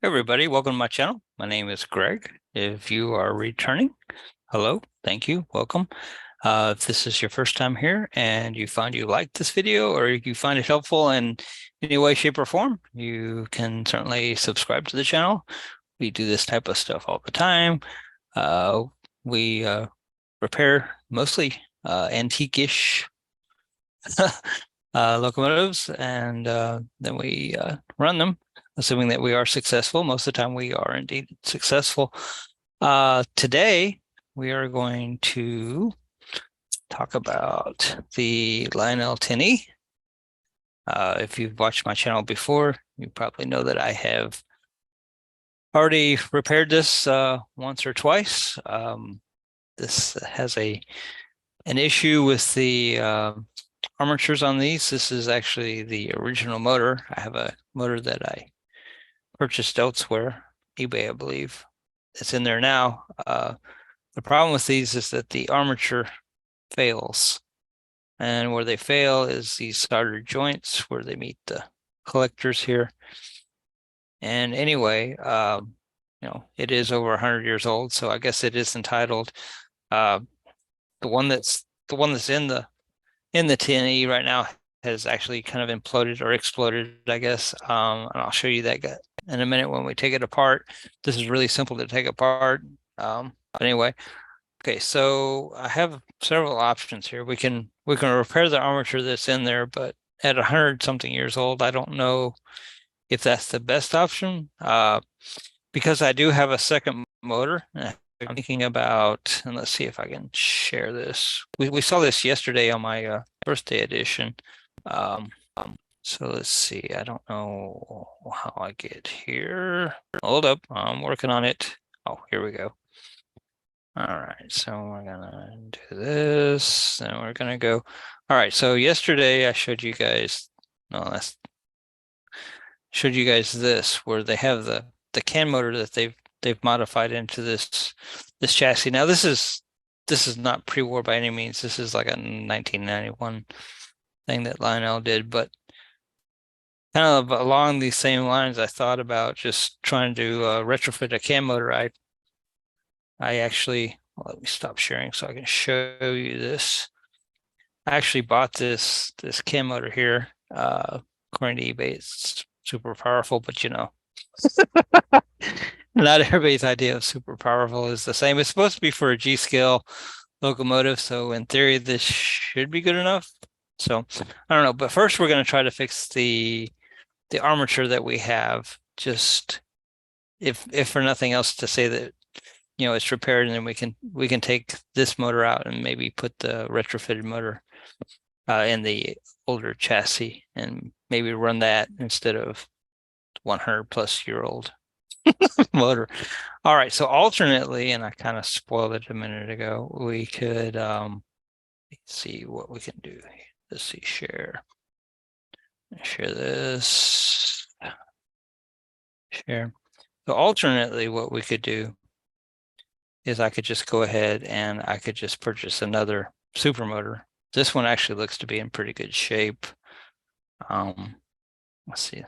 Hey everybody, welcome to my channel. My name is Greg. If you are returning, hello, thank you, welcome. If this is your first time here and you find you like this video or you find it helpful in any way, shape, or form, you can certainly subscribe to the channel. We do this type of stuff all the time. We repair mostly antique-ish locomotives, and then we run them, assuming that we are successful. Most of the time we are indeed successful. Today we are going to talk about the Lionel 10E. If you've watched my channel before, you probably know that I have already repaired this once or twice. This has an issue with the armatures on these. This is actually the original motor. I have a motor that I purchased elsewhere, eBay, I believe. It's in there now. The problem with these is that the armature fails. And where they fail is these soldered joints where they meet the collectors here. And anyway, it is over 100 years old, so I guess it is entitled. The one that's in the 10E right now has actually kind of imploded or exploded, I guess. And I'll show you that in a minute when we take it apart. This is really simple to take apart. But anyway, okay, so I have several options here. We can repair the armature that's in there, but at 100-something years old, I don't know if that's the best option. Because I do have a second motor. I'm thinking about, and let's see if I can share this. We saw this yesterday on my birthday edition. So let's see. I don't know how I get here. Hold up, I'm working on it. Oh, here we go. All right, so we're gonna do this, and we're gonna go. All right, so yesterday I showed you guys. No, showed you guys this where they have the can motor that they've modified into this chassis. Now this is not pre-war by any means. This is like a 1991 thing that Lionel did, but kind of along these same lines, I thought about just trying to retrofit a can motor. I actually, well, let me stop sharing so I can show you this. I actually bought this can motor here. According to eBay, it's super powerful, but not everybody's idea of super powerful is the same. It's supposed to be for a G-scale locomotive, so in theory, this should be good enough. So I don't know, but first we're going to try to fix the armature that we have. Just if for nothing else, to say that it's repaired, and then we can take this motor out and maybe put the retrofitted motor in the older chassis and maybe run that instead of 100-plus-year-old motor. All right, so alternately, and I kind of spoiled it a minute ago, we could let's see what we can do. Let's see, share this, share. So alternately, what we could do is I could just go ahead and I could just purchase another super motor. This one actually looks to be in pretty good shape. Let's see.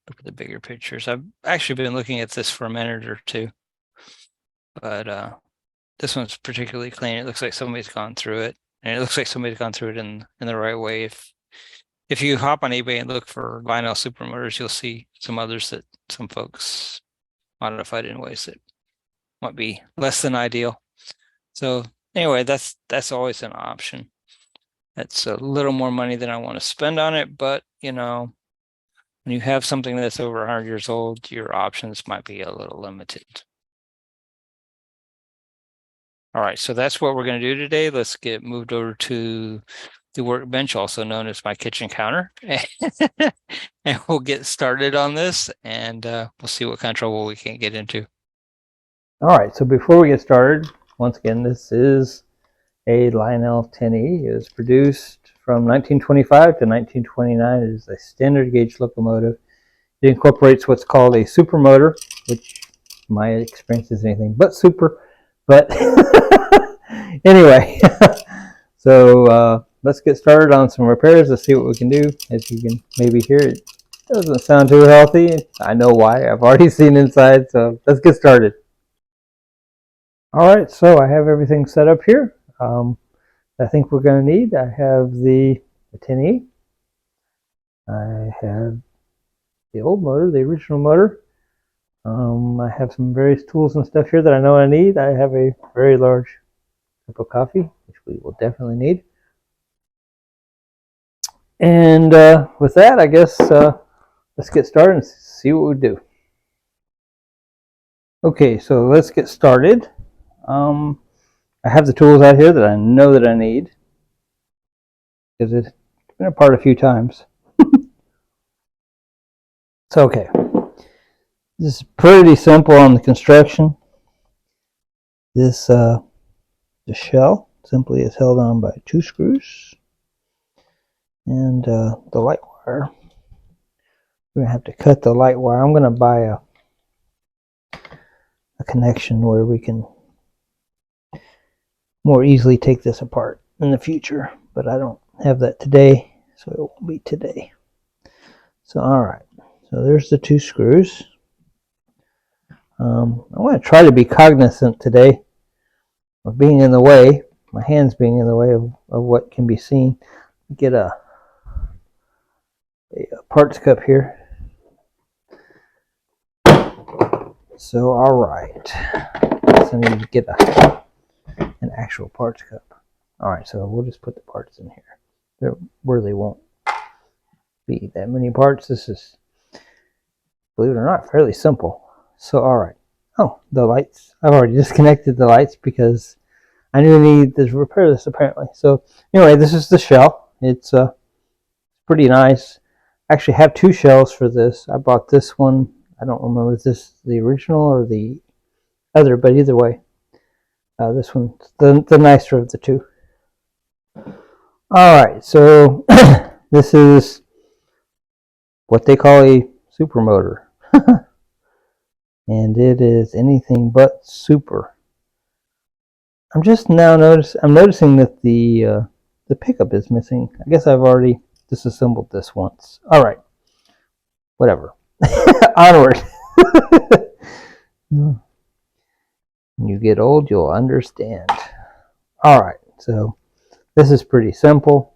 Look at the bigger pictures. I've actually been looking at this for a minute or two, but this one's particularly clean. It looks like somebody's gone through it, and it looks like somebody's gone through it in the right way. If you hop on eBay and look for Lionel supermotors, you'll see some others that some folks modified in ways that might be less than ideal. So anyway, that's always an option. That's a little more money than I want to spend on it, but when you have something that's over 100 years old, your options might be a little limited. All right, so that's what we're going to do today. Let's get moved over to the workbench, also known as my kitchen counter. And we'll get started on this, and we'll see what kind of trouble we can get into. All right, so before we get started, once again, this is a Lionel 10E. It was produced from 1925 to 1929. It is a standard gauge locomotive. It incorporates what's called a super motor, which my experience is anything but super. But anyway, so let's get started on some repairs. Let's see what we can do. As you can maybe hear, it Doesn't sound too healthy. I know why. I've already seen inside, so let's get started. All right, so I have everything set up here. I think we're going to need. I have the 10E. I have the old motor, the original motor. I have some various tools and stuff here that I know I need. I have a very large cup of coffee, which we will definitely need. And with that, I guess let's get started and see what we do. Okay, so let's get started. I have the tools out here that I know that I need because it's been apart a few times. So, okay. This is pretty simple on the construction. This the shell simply is held on by 2 screws, and the light wire. We're gonna have to cut the light wire. I'm gonna buy a connection where we can more easily take this apart in the future, but I don't have that today, so it won't be today. So, all right. So there's the 2 screws. I want to try to be cognizant today of being in the way, my hands being in the way of what can be seen. Get a parts cup here. So, all right. So I need to get an actual parts cup. All right, so we'll just put the parts in here. There really won't be that many parts. This is, believe it or not, fairly simple. So, all right. Oh, the lights. I've already disconnected the lights because I knew I needed to repair this apparently. So anyway, this is the shell. It's pretty nice. I actually have 2 shells for this. I bought this one. I don't remember if this is the original or the other, but either way, this one's the nicer of the 2. All right, so this is what they call a super motor. And it is anything but super. I'm just now noticing that the pickup is missing. I guess I've already disassembled this once. All right, whatever. Onward. When you get old, you'll understand. All right, so this is pretty simple.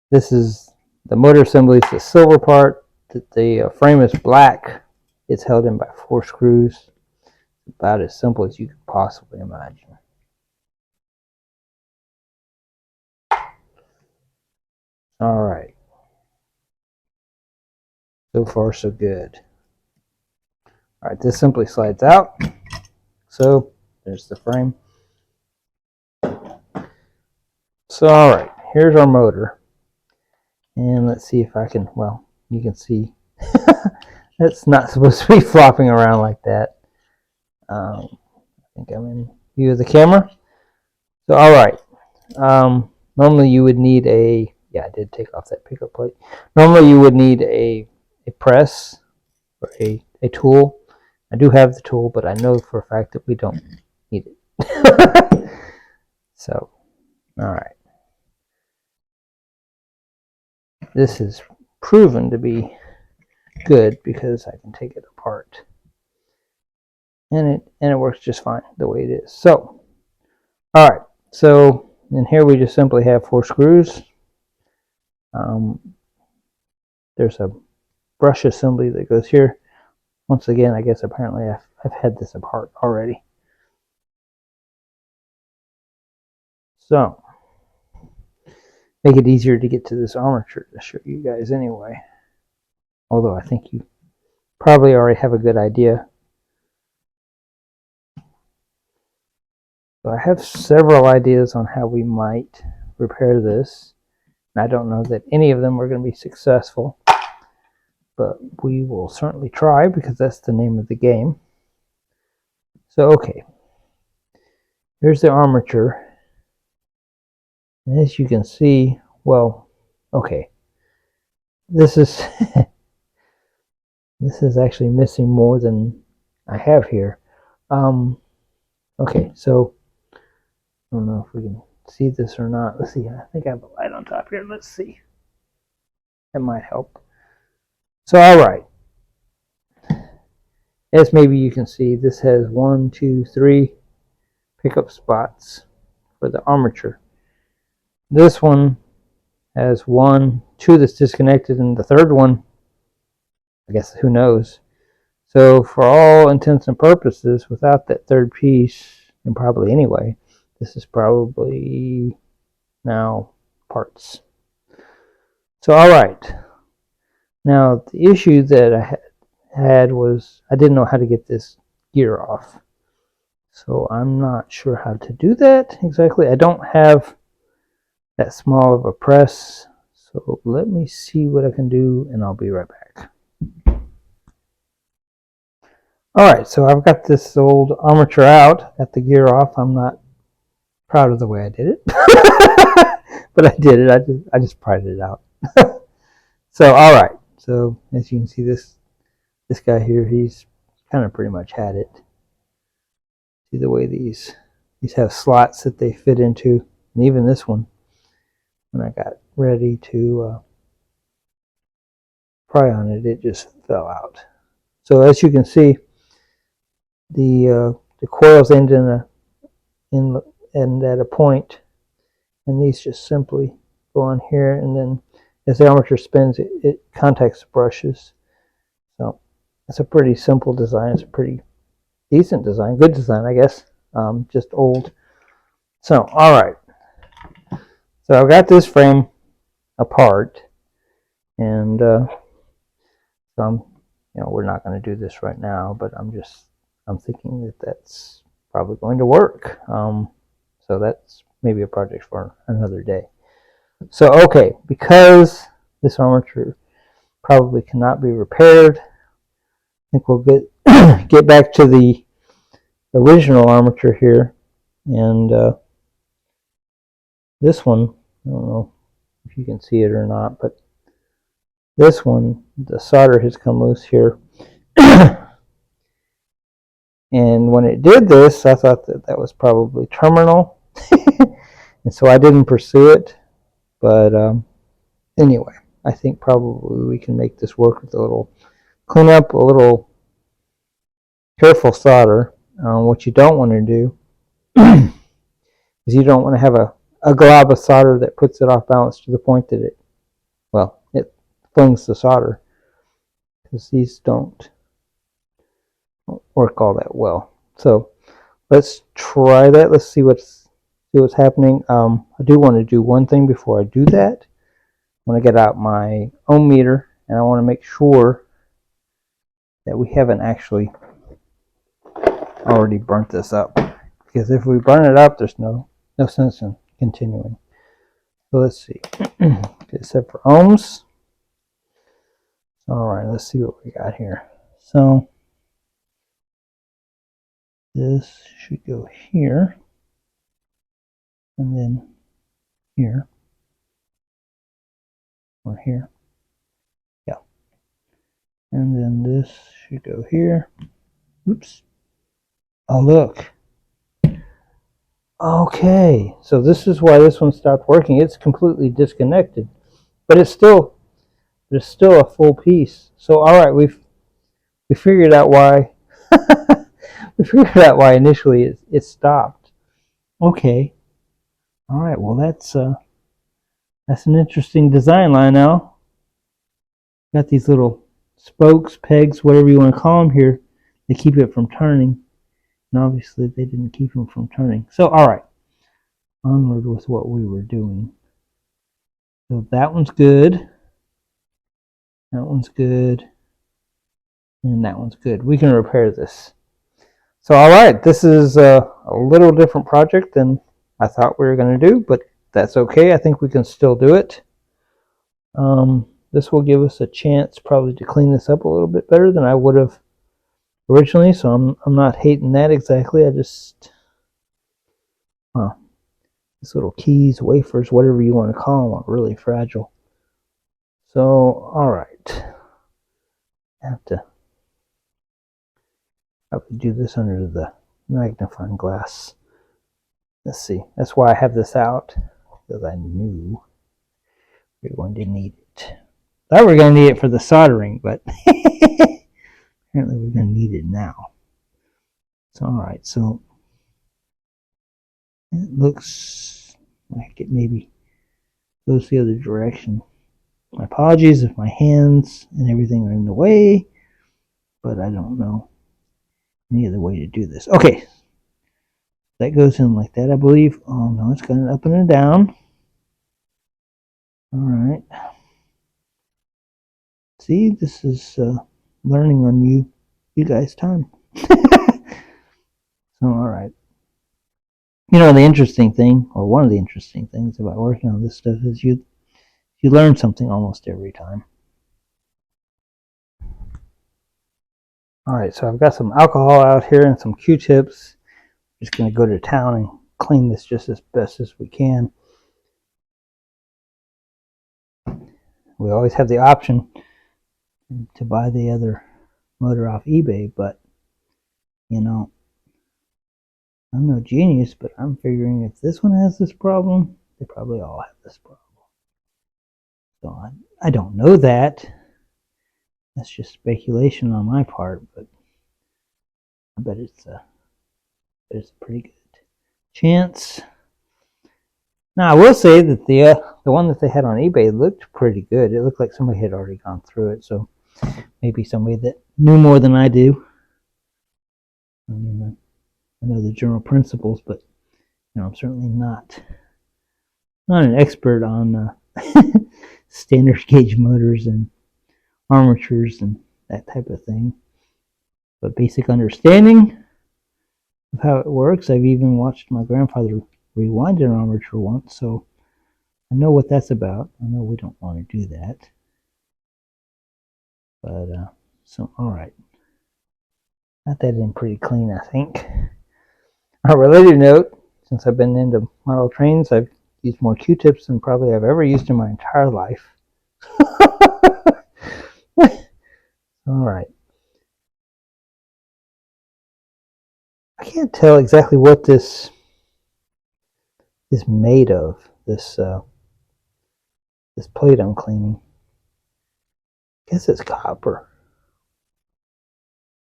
This is the motor assembly. It's the silver part. The frame is black. It's held in by 4 screws. About as simple as you could possibly imagine. All right. So far, so good. All right, this simply slides out. So there's the frame. So, all right, here's our motor. And let's see if I can, well, you can see it's not supposed to be flopping around like that. I think I'm in view of the camera. So, all right. Normally you would need a, yeah, I did take off that pickup plate. Normally you would need a press or a tool. I do have the tool, but I know for a fact that we don't need it. So, all right. This is proven to be good because I can take it apart. And it works just fine the way it is. So, all right. So, in here we just simply have 4 screws. There's a brush assembly that goes here. Once again, I guess apparently I've had this apart already. So, make it easier to get to this armature to show you guys anyway. Although I think you probably already have a good idea. So I have several ideas on how we might repair this. And I don't know that any of them are going to be successful. But we will certainly try because that's the name of the game. So, okay. Here's the armature. And as you can see, well, okay. This is this is actually missing more than I have here. Okay, so I don't know if we can see this or not. Let's see. I think I have a light on top here. Let's see. That might help. So, all right. As maybe you can see, this has 1, 2, 3 pickup spots for the armature. This one has 1, 2 that's disconnected, and the third one, I guess, who knows. So for all intents and purposes, without that third piece, and probably anyway, this is probably now parts. So all right. Now the issue that I had was I didn't know how to get this gear off. So I'm not sure how to do that exactly. I don't have that small of a press. So let me see what I can do, and I'll be right back. Alright, so I've got this old armature out, got the gear off. I'm not proud of the way I did it. But I did it. I just pried it out. So alright. So as you can see, this guy here, he's kind of pretty much had it. See the way these have slots that they fit into, and even this one, when I got ready to pry on it, it just fell out. So as you can see, the coils end end at a point, and these just simply go on here, and then as the armature spins, it contacts the brushes. So it's a pretty simple design. It's a pretty decent design, good design, I guess. Just old. So all right. So I've got this frame apart, and so I'm, we're not going to do this right now, but I'm thinking that that's probably going to work. So that's maybe a project for another day. So okay, because this armature probably cannot be repaired, I think we'll get back to the original armature here, and this one, I don't know if you can see it or not, but this one, the solder has come loose here. And when it did this, I thought that was probably terminal. And so I didn't pursue it. But anyway, I think probably we can make this work with a little cleanup, a little careful solder. What you don't want to do is you don't want to have a glob of solder that puts it off balance to the point that it flings the solder, because these don't work all that well. So let's try that. Let's see what's happening. I do want to do one thing before I do that. I want to get out my ohm meter, and I want to make sure that we haven't actually already burnt this up, because if we burn it up, there's no sense in continuing. So let's see. Get set for ohms. All right, let's see what we got here. So this should go here, and then here, or here. Yeah. And then this should go here. Oops. Oh, look. Okay, so this is why this one stopped working. It's completely disconnected, but it's still a full piece. So all right, we figured out why we figured out why initially it stopped. Okay. All right. Well, that's an interesting design, Lionel. Got these little spokes, pegs, whatever you want to call them here. They keep it from turning. And obviously they didn't keep them from turning. So, all right. Onward with what we were doing. So that one's good. That one's good. And that one's good. We can repair this. So, all right. This is a little different project than I thought we were going to do, but that's okay. I think we can still do it. This will give us a chance probably to clean this up a little bit better than I would have originally, so I'm not hating that exactly. I just, these little keys, wafers, whatever you want to call them, are really fragile. So, all right. I have to probably do this under the magnifying glass. Let's see. That's why I have this out, because I knew we were going to need it. Thought we were going to need it for the soldering, but apparently we're going to need it now. So, all right, so it looks like it maybe goes the other direction. My apologies if my hands and everything are in the way, but I don't know any other way to do this. Okay, that goes in like that, I believe. Oh no, it's going up and a down. All right. See, this is learning on you guys' time. So, all right. You know, the interesting thing, or one of the interesting things about working on this stuff is you learn something almost every time. All right, so I've got some alcohol out here and some Q-tips. Just going to go to town and clean this just as best as we can. We always have the option to buy the other motor off eBay, but you know, I'm no genius, but I'm figuring if this one has this problem, they probably all have this problem. So I don't know that. That's just speculation on my part, but I bet it's a pretty good chance. Now I will say that the one that they had on eBay looked pretty good. It looked like somebody had already gone through it, so maybe somebody that knew more than I do. I mean, I know the general principles, but you know, I'm certainly not an expert on standard gauge motors and armatures and that type of thing. But basic understanding of how it works. I've even watched my grandfather rewind an armature once, so I know what that's about. I know we don't want to do that. But, so, all right. Got that in pretty clean, I think. On a related note, since I've been into model trains, I've used more Q-tips than probably I've ever used in my entire life. All right. I can't tell exactly what this is made of, this plate I'm cleaning. I guess it's copper.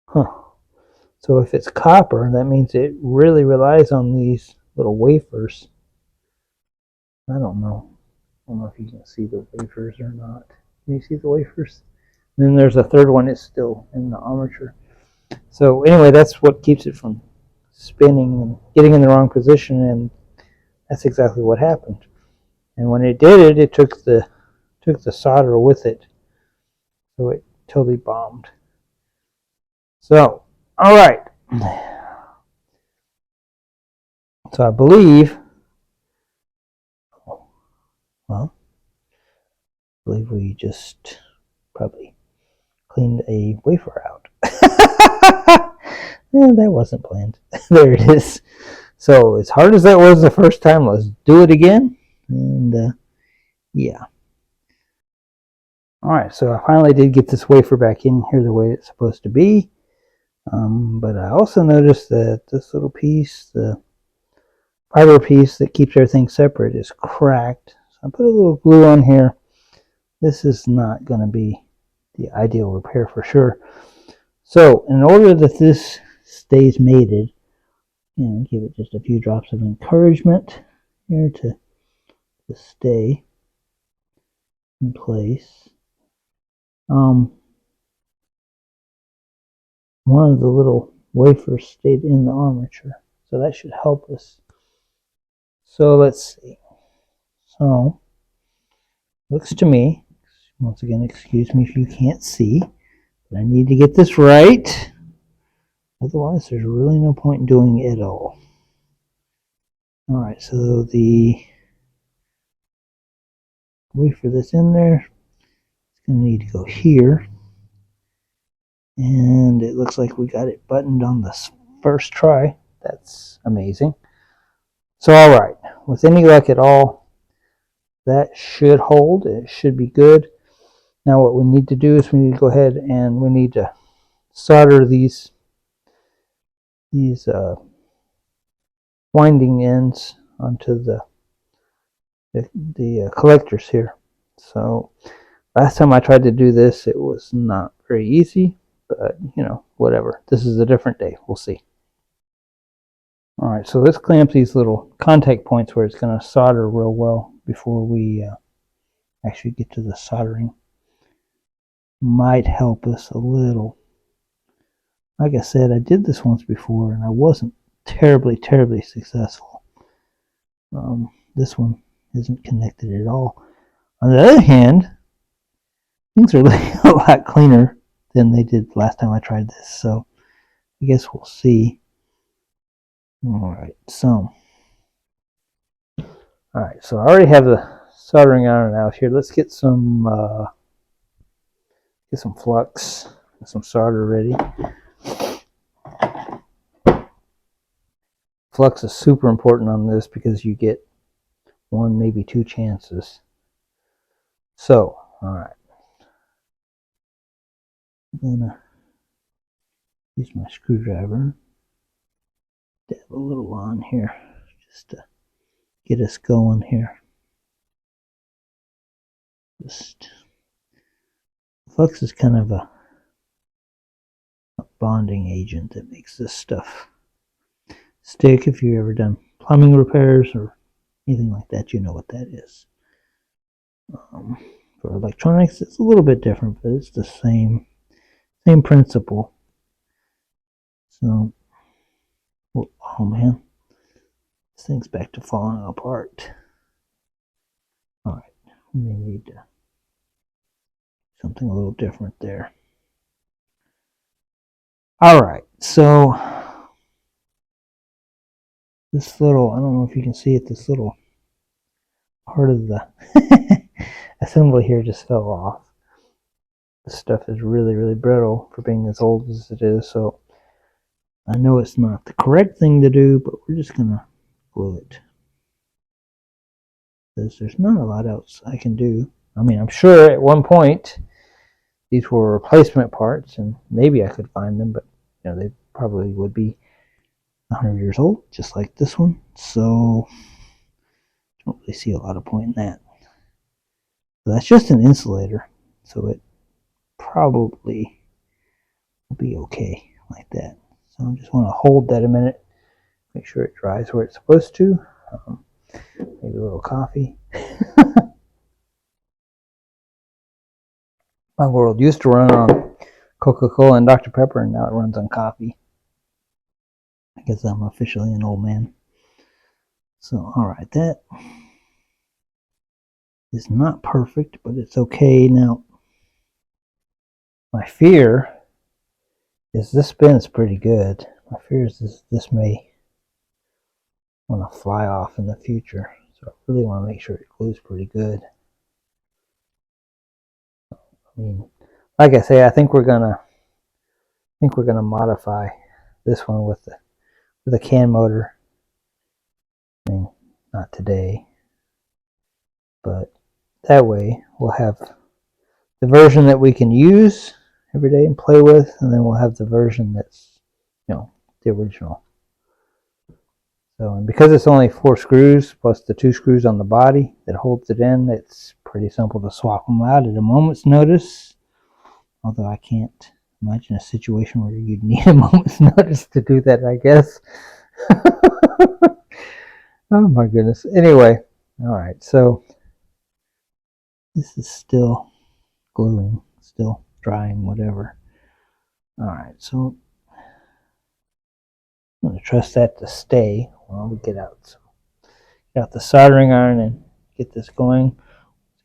Huh. So if it's copper, that means it really relies on these little wafers. I don't know. I don't know if you can see the wafers or not. Can you see the wafers? And then there's a third one. It's still in the armature. So anyway, that's what keeps it from spinning and getting in the wrong position, and that's exactly what happened. And when it did it, it took the solder with it, so it totally bombed. So, all right. So I believe, well, I believe we just probably cleaned a wafer out. That wasn't planned. There it is. So as hard as that was the first time, let's do it again. And yeah. All right, so I finally did get this wafer back in here the way it's supposed to be. But I also noticed that this little piece, the fiber piece that keeps everything separate, is cracked. So I put a little glue on here. This is not going to be the ideal repair for sure. So in order that this stays mated, you know, give it just a few drops of encouragement here to stay in place. One of the little wafers stayed in the armature, so that should help us. So let's see. So looks to me, once again, excuse me if you can't see, but I need to get this right. Otherwise, there's really no point in doing it at all. All right, so the wafer that's in there is going to need to go here. And it looks like we got it buttoned on the first try. That's amazing. So, all right, with any luck at all, that should hold. It should be good. Now what we need to do is we need to go ahead and we need to solder these winding ends onto the collectors here. So Last time I tried to do this, it was not very easy, but you know, whatever. This is a different day. We'll see. All right, so let's clamp these little contact points where it's going to solder real well before we actually get to the soldering. Might help us a little. Like I said, I did this once before and I wasn't terribly successful. This one isn't connected at all. On the other hand, things are looking a lot cleaner than they did last time I tried this, so I guess we'll see. Alright, so I already have the soldering iron out here. Let's get some flux and some solder ready. Flux is super important on this because you get one, maybe two chances. So, alright. I'm gonna use my screwdriver. Dab a little on here just to get us going here. Flux is kind of a bonding agent that makes this stuff stick. If you've ever done plumbing repairs or anything like that, you know what that is. For electronics, it's a little bit different, but it's the same principle. So, oh man, this thing's back to falling apart. All right, we may need something a little different there. All right, so this little, I don't know if you can see it, this little part of the assembly here just fell off. This stuff is really brittle for being as old as it is, so I know it's not the correct thing to do, but we're just gonna glue it. Because there's not a lot else I can do. I mean, I'm sure at one point these were replacement parts, and maybe I could find them, but you know, they probably would be 100 years old, just like this one. So I don't really see a lot of point in that. So that's just an insulator, so it probably will be okay like that. So I just want to hold that a minute, make sure it dries where it's supposed to. Maybe a little coffee. My world used to run on Coca-Cola and Dr. Pepper, and now it runs on coffee. I guess I'm officially an old man. So, alright, that is not perfect, but it's okay. Now, my fear is this spins pretty good. My fear is this may want to fly off in the future. So I really want to make sure it glues pretty good. I mean, like I say, I think we're gonna modify this one with the can motor. I mean, not today, but that way we'll have the version that we can use every day and play with, and then we'll have the version that's, you know, the original. So, and because it's only 4 screws plus the 2 screws on the body that holds it in, it's pretty simple to swap them out at a moment's notice. Although I can't imagine a situation where you'd need a moment's notice to do that, I guess. Oh my goodness. Anyway, all right, so this is still gluing, still drying, whatever. All right, so I'm going to trust that to stay while we get out. So get out the soldering iron and get this going.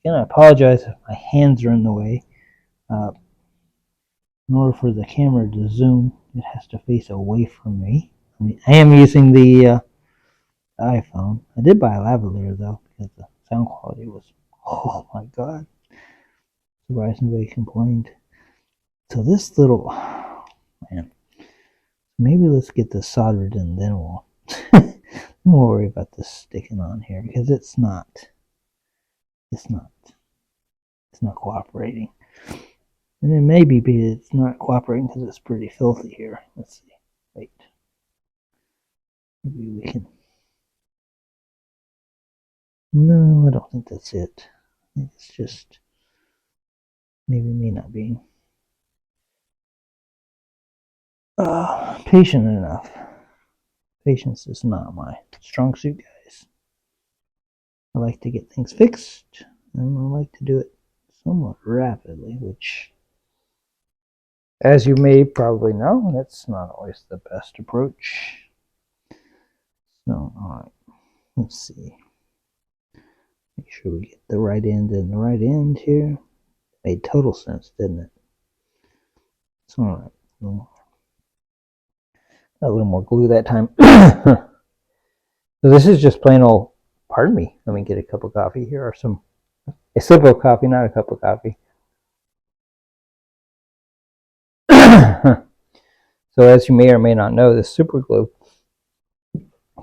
Again, I apologize if my hands are in the way. In order for the camera to zoom, it has to face away from me. I mean, I am using the iPhone. I did buy a lavalier though, because the sound quality was, oh my god. Surprised nobody complained. So this little, man, maybe let's get this soldered and then we'll worry about this sticking on here, because it's not cooperating. And it may be it's not cooperating because it's pretty filthy here. Let's see. Wait. Maybe we can. No, I don't think that's it. I think it's just maybe me not being patient enough. Patience is not my strong suit, guys. I like to get things fixed, and I like to do it somewhat rapidly, which, as you may probably know, that's not always the best approach. So, alright, let's see. Make sure we get the right end and the right end here. Made total sense, didn't it? It's alright. A little more glue that time. So this is just plain old, pardon me, let me get a cup of coffee. Here are a sip of coffee, not a cup of coffee. So as you may or may not know, this super glue,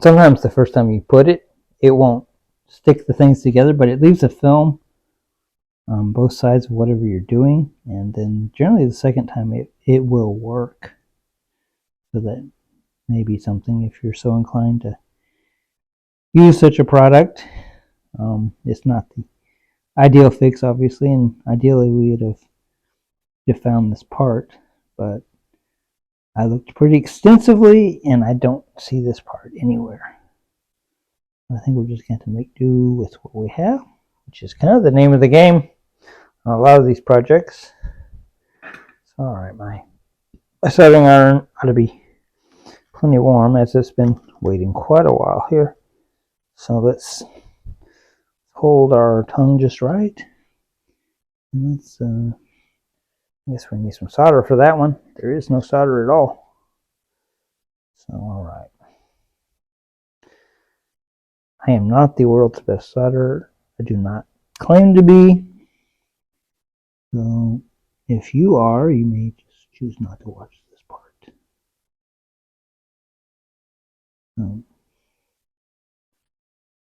sometimes the first time you put it, it won't stick the things together, but it leaves a film on both sides of whatever you're doing, and then generally the second time it will work. So that may be something if you're so inclined to use such a product. It's not the ideal fix, obviously, and ideally we would have found this part, but I looked pretty extensively and I don't see this part anywhere. I think we're just going to make do with what we have, which is kind of the name of the game on a lot of these projects. So, alright, my soldering iron ought to be plenty warm, as it's been waiting quite a while here. So let's hold our tongue just right. And let's, I guess we need some solder for that one. There is no solder at all. So, alright. I am not the world's best solderer. I do not claim to be. So, if you are, you may just choose not to watch this part.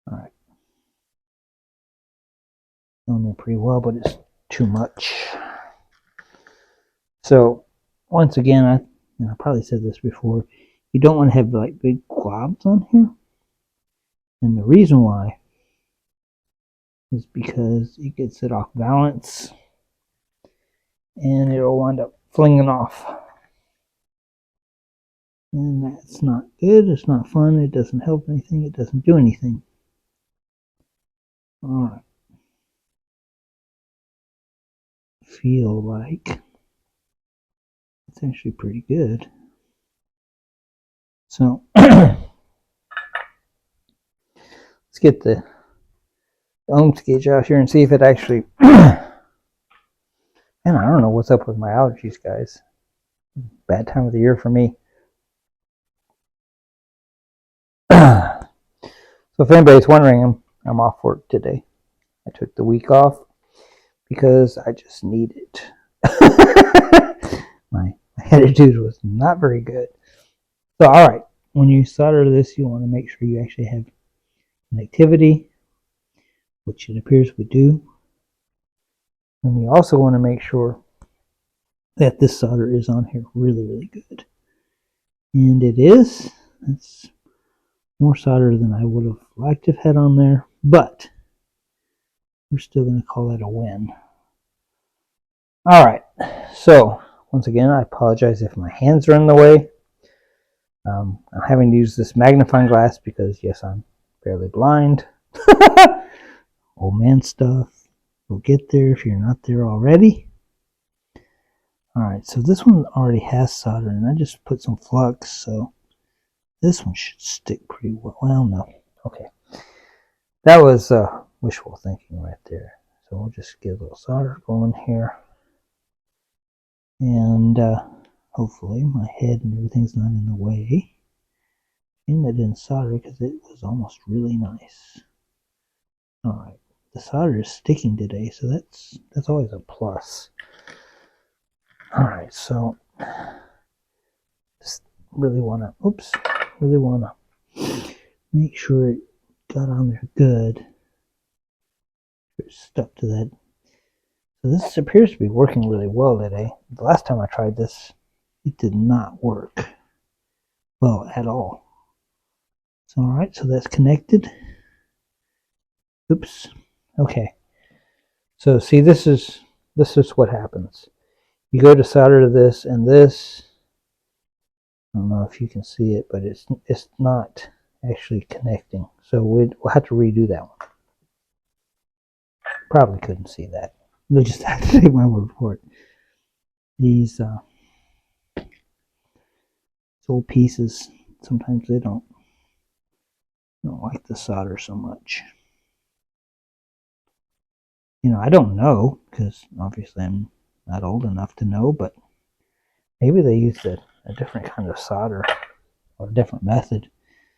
Alright. Doing there pretty well, but it's too much. So, once again, I probably said this before, you don't want to have like big globs on here. And the reason why is because it gets it off balance and it'll wind up flinging off. And that's not good, it's not fun, it doesn't help anything, it doesn't do anything. Alright. Feel like it's actually pretty good. So let's get the ohms gauge out here and see if it actually man, I don't know what's up with my allergies, guys. Bad time of the year for me. So if anybody's wondering, I'm off work today. I took the week off because I just need it. My attitude was not very good. So, alright, when you solder this, you want to make sure you actually have connectivity, which it appears we do. And you also want to make sure that this solder is on here really, really good. And it is. It's more solder than I would have liked to have had on there, but we're still going to call it a win. Alright, so once again, I apologize if my hands are in the way. I'm having to use this magnifying glass because, yes, I'm fairly blind. Old man stuff. We'll get there if you're not there already. Alright, so this one already has solder, and I just put some flux, so this one should stick pretty well. Well, no. Okay. That was wishful thinking right there. So we'll just get a little solder going here. And hopefully my head and everything's not in the way. And I didn't solder because it was almost really nice. Alright. The solder is sticking today, so that's always a plus. Alright, so just really wanna make sure it got on there good. It's stuck to that. So this appears to be working really well today. The last time I tried this, it did not work well at all. So alright, so that's connected. Oops. Okay. So see, this is this is what happens. You go to solder this and this. I don't know if you can see it, but it's not actually connecting. So we'll have to redo that one. Probably couldn't see that. You'll just have to take my word for it. These old pieces, sometimes they don't like the solder so much. You know, I don't know, because obviously I'm not old enough to know, but maybe they used a different kind of solder or a different method.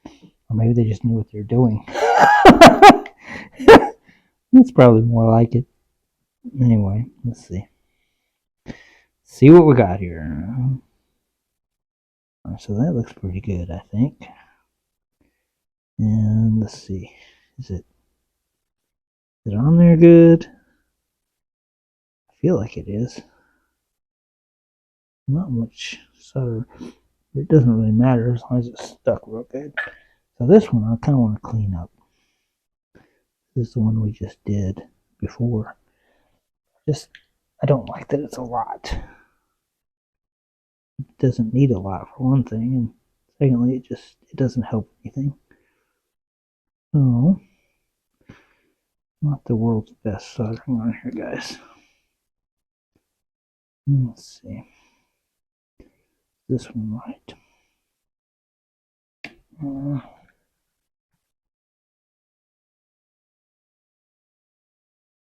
Or maybe they just knew what they're doing. That's probably more like it. Anyway, let's see. See what we got here. So that looks pretty good, I think. And let's see. Is it on there good? I feel like it is. Not much solder. It doesn't really matter as long as it's stuck real good. So this one I kind of want to clean up. This is the one we just did before. I don't like that it's a lot. It doesn't need a lot for one thing, and secondly, it doesn't help anything. So, not the world's best soldering on here, guys. Let's see. This one right.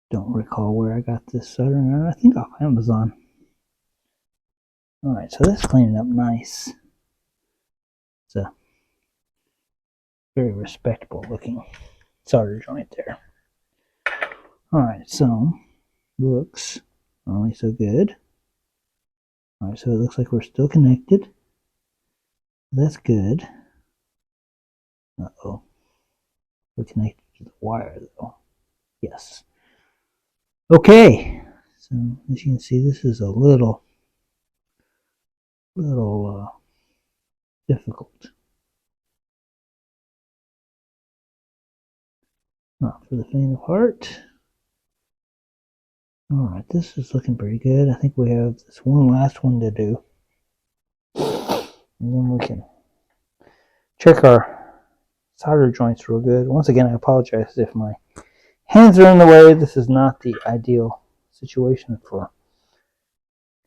Don't recall where I got this soldering iron. I think off Amazon. Alright, so that's cleaning up nice. It's a very respectable looking solder joint there. Alright, so looks only so good. Alright, so it looks like we're still connected. That's good. Uh-oh. We're connected to the wire though. Yes. Okay. So as you can see, this is a little difficult. Not for the faint of heart. Alright, this is looking pretty good. I think we have this one last one to do. And then we can check our solder joints real good. Once again, I apologize if my hands are in the way. This is not the ideal situation for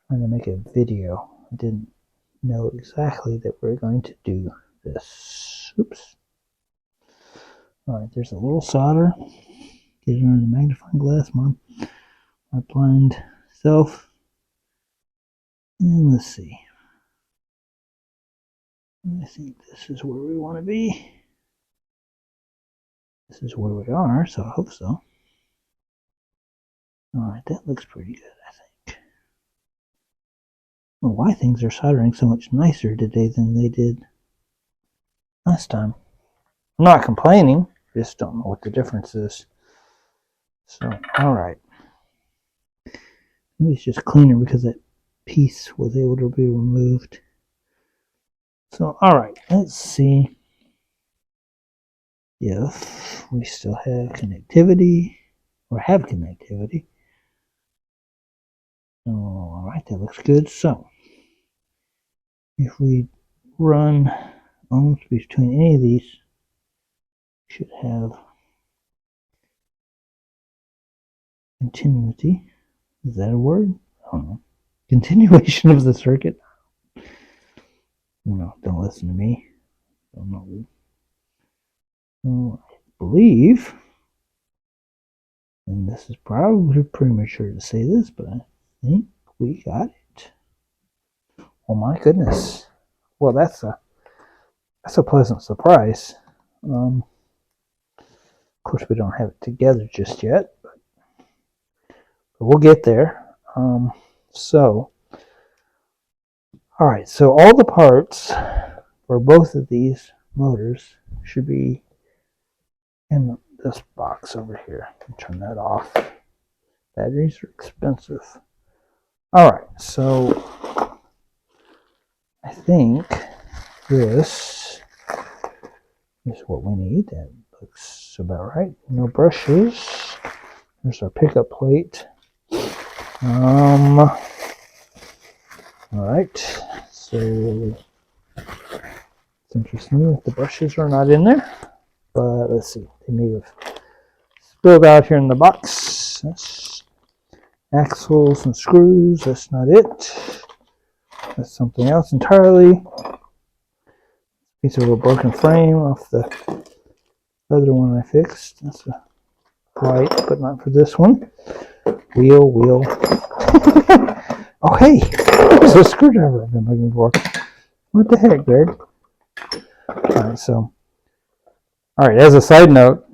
trying to make a video. I didn't know exactly that we're going to do this. Oops. Alright, there's a little solder. Get it under the magnifying glass, my blind self. And let's see. I think this is where we want to be. This is where we are, so I hope so. Alright, that looks pretty good, I think. I don't know why things are soldering so much nicer today than they did last time. I'm not complaining, just don't know what the difference is. So, alright. Maybe it's just cleaner because that piece was able to be removed. So, alright, let's see if we still have connectivity, or have connectivity. Alright, that looks good. So, if we run almost between any of these, we should have continuity. Is that a word? I don't know. Continuation of the circuit. No, don't listen to me. Don't know. So I believe, and this is probably premature to say this, but I think we got it. Oh my goodness. Well, that's a pleasant surprise. Of course, we don't have it together just yet, but we'll get there. So, all right. So all the parts for both of these motors should be in this box over here. Turn that off. Batteries are expensive. All right. So I think this is what we need. That looks about right. No brushes. There's our pickup plate. All right, so it's interesting that the brushes are not in there, but let's see, they may have spilled out here in the box. That's axles and screws, that's not it. That's something else entirely. Piece of a broken frame off the other one I fixed. That's a white, but not for this one. Wheel. Oh, hey, there's a screwdriver I've been looking for. What the heck, Greg? All right, as a side note,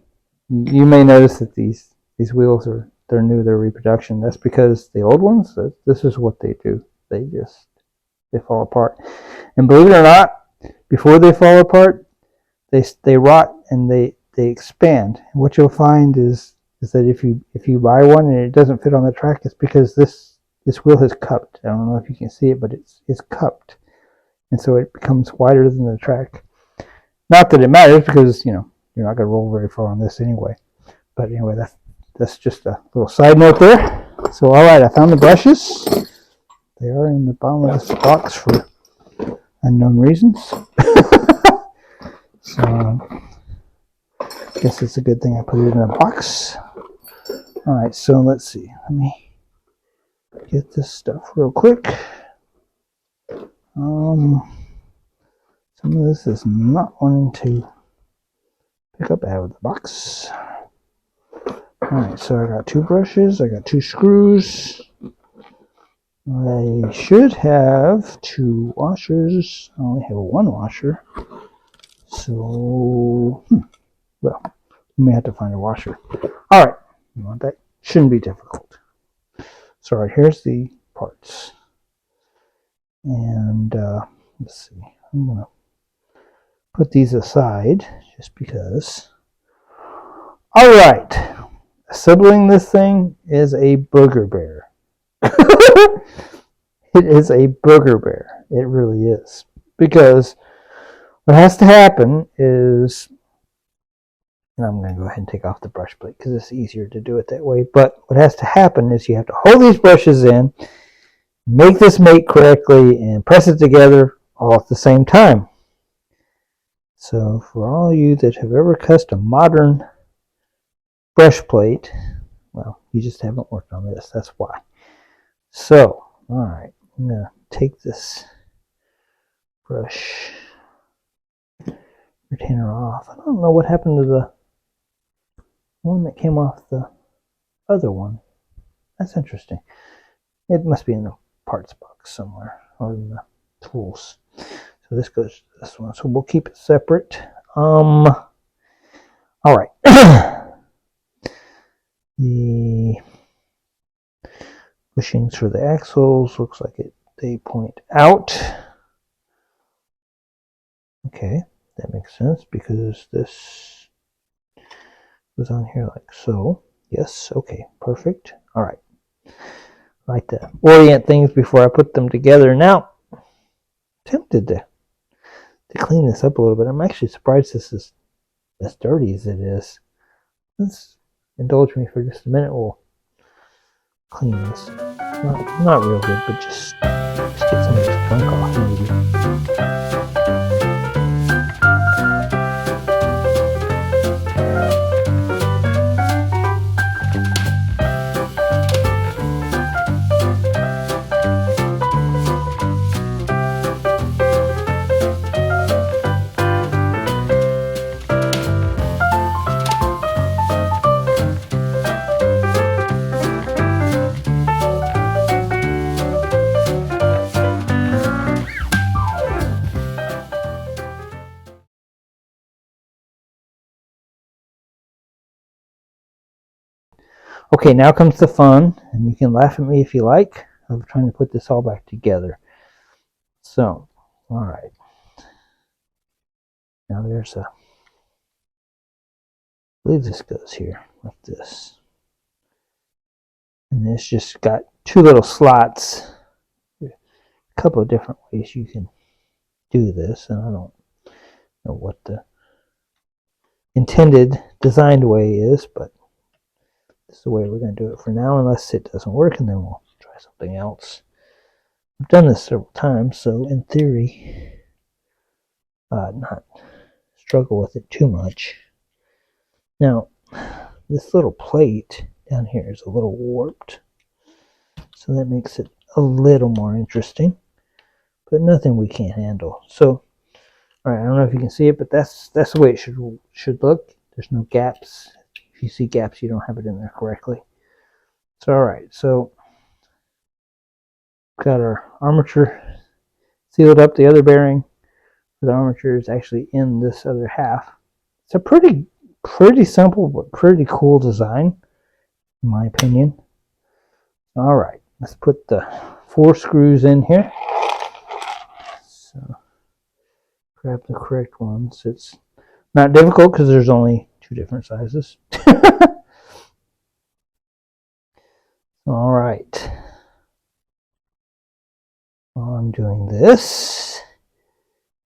you may notice that these wheels they're new, they're reproduction. That's because the old ones, this is what they do. They fall apart. And believe it or not, before they fall apart, they rot and they expand. And what you'll find is that if you buy one and it doesn't fit on the track, it's because this wheel has cupped. I don't know if you can see it, but it's cupped, and so it becomes wider than the track. Not that it matters, because you're not going to roll very far on this anyway. But anyway, that's just a little side note there. So all right, I found the brushes. They are in the bottom of this box for unknown reasons. So I guess it's a good thing I put it in a box. All right, so let's see. Let me get this stuff real quick. Some of this is not wanting to pick up out of the box. All right, so I got 2 brushes. I got 2 screws. I should have 2 washers. I only have 1 washer. So, well, we may have to find a washer. All right, well, that shouldn't be difficult. So, all right, here's the parts. And let's see, I'm going to put these aside just because. All right, assembling this thing is a booger bear. It is a booger bear. It really is. Because what has to happen is, and I'm going to go ahead and take off the brush plate because it's easier to do it that way. But what has to happen is you have to hold these brushes in, make this mate correctly, and press it together all at the same time. So for all of you that have ever custom modern brush plate, well, you just haven't worked on this. That's why. So, all right, I'm going to take this brush retainer off. I don't know what happened to the one that came off the other one. That's interesting. It must be in the parts box somewhere, or in the tools. So this goes to this one. So we'll keep it separate. All right. The bushings for the axles looks like they point out. Okay, that makes sense because this goes on here like so. Yes, okay, perfect. All right. I like to orient things before I put them together. Now, I'm tempted to clean this up a little bit. I'm actually surprised this is as dirty as it is. Let's indulge me for just a minute. We'll clean this. Not real good, but just get some of this gunk off maybe. Okay, now comes the fun, and you can laugh at me if you like, of trying to put this all back together. So, all right. Now there's I believe this goes here, like this. And it's just got 2 little slots. A couple of different ways you can do this, and I don't know what the intended designed way is, but this is the way we're going to do it for now, unless it doesn't work, and then we'll something else. I've done this several times, so in theory, not struggle with it too much. Now, this little plate down here is a little warped, so that makes it a little more interesting, but nothing we can't handle. So, all right, I don't know if you can see it, but that's the way it should look. There's no gaps. If you see gaps, you don't have it in there correctly. So, all right, so we've got our armature sealed up. The other bearing for the armature is actually in this other half. It's a pretty simple but pretty cool design, in my opinion. All right, let's put the 4 screws in here. So grab the correct ones. It's not difficult because there's only 2 different sizes. All right. While I'm doing this,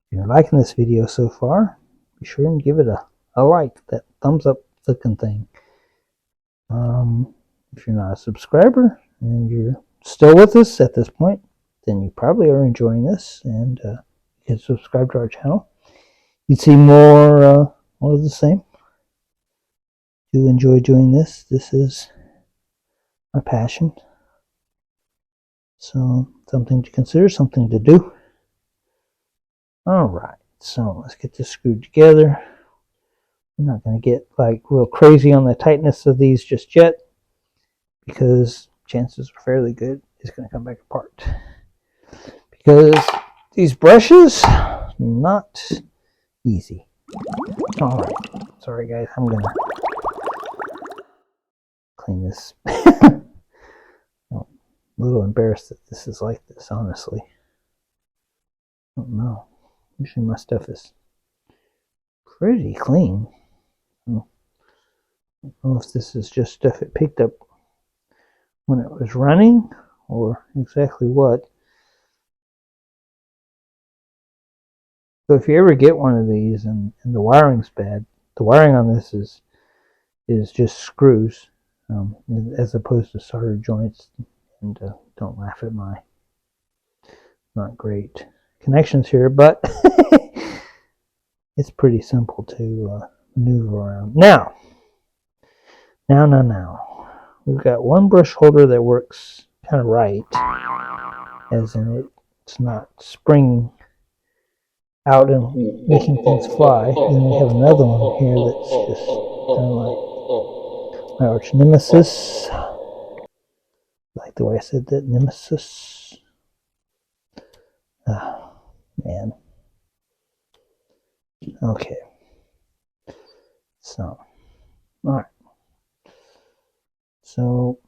if you're liking this video so far, be sure and give it a like, that thumbs up looking thing. If you're not a subscriber and you're still with us at this point, then you probably are enjoying this, and you can subscribe to our channel. You'd see more of the same. Do enjoy doing this. This is my passion. So something to consider, something to do. All right, so let's get this screwed together. I'm not going to get like real crazy on the tightness of these just yet, because chances are fairly good it's going to come back apart. Because these brushes, not easy. All right, sorry guys, I'm going to clean this. I'm a little embarrassed that this is like this, honestly. I don't know. Usually my stuff is pretty clean. I don't know if this is just stuff it picked up when it was running or exactly what. So if you ever get one of these and the wiring's bad, the wiring on this is just screws, as opposed to solder joints. And don't laugh at my not great connections here, but it's pretty simple to maneuver around. Now, we've got one brush holder that works kind of right, as in it's not springing out and making things fly. Then we have another one here that's just kind of like my arch nemesis. Like the way I said that, nemesis. Oh, man. Okay. So, alright. So,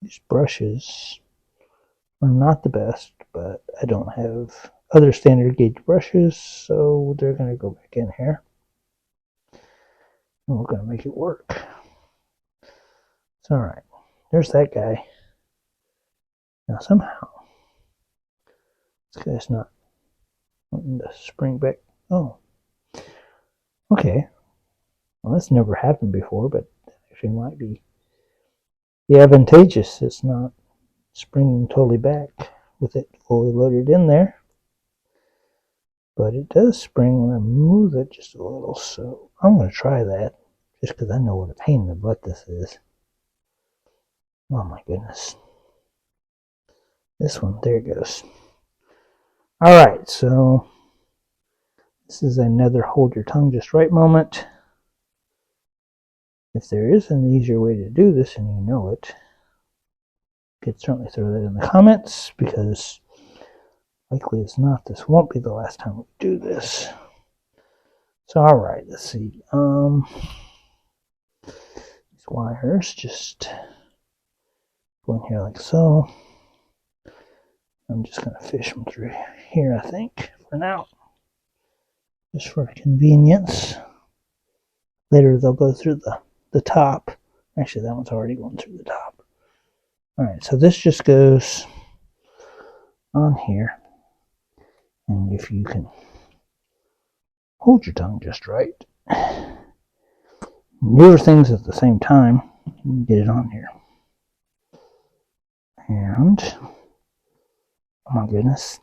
these brushes are not the best, but I don't have other standard gauge brushes, so they're going to go back in here. And we're going to make it work. It's alright. There's that guy. Now, somehow, this guy's not wanting to spring back. Oh. Okay. Well, that's never happened before, but that actually might be advantageous. It's not springing totally back with it fully loaded in there, but it does spring when I move it just a little. So I'm going to try that just because I know what a pain in the butt this is. Oh my goodness. This one, there it goes. All right, so this is another hold your tongue just right moment. If there is an easier way to do this and you know it, you could certainly throw that in the comments, because likely it's not. This won't be the last time we do this. So, all right, let's see. These wires just go in here like so. I'm just going to fish them through here, I think, for now, just for convenience. Later they'll go through the top. Actually, that one's already going through the top. All right, so this just goes on here. And if you can hold your tongue just right, do other things at the same time, you can get it on here. And, oh my goodness,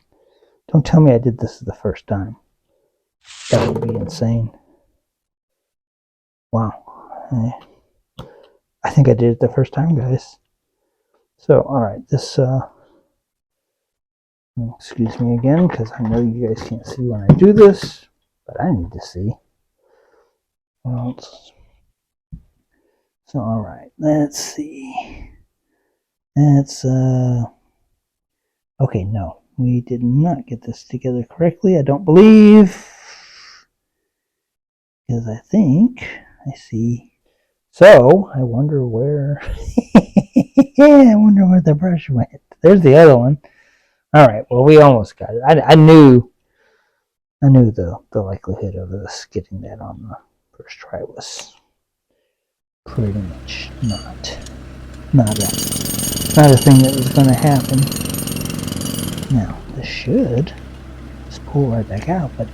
don't tell me I did this the first time. That would be insane. Wow. I think I did it the first time, guys. So, alright, this, excuse me again, because I know you guys can't see when I do this, but I need to see. Well, so, alright, let's see. That's, okay, no, we did not get this together correctly, I don't believe. Because I think I see. So, I wonder where. I wonder where the brush went. There's the other one. Alright, well, we almost got it. I knew the likelihood of us getting that on the first try was pretty much not a thing that was going to happen. Now, this should just pull right back out, but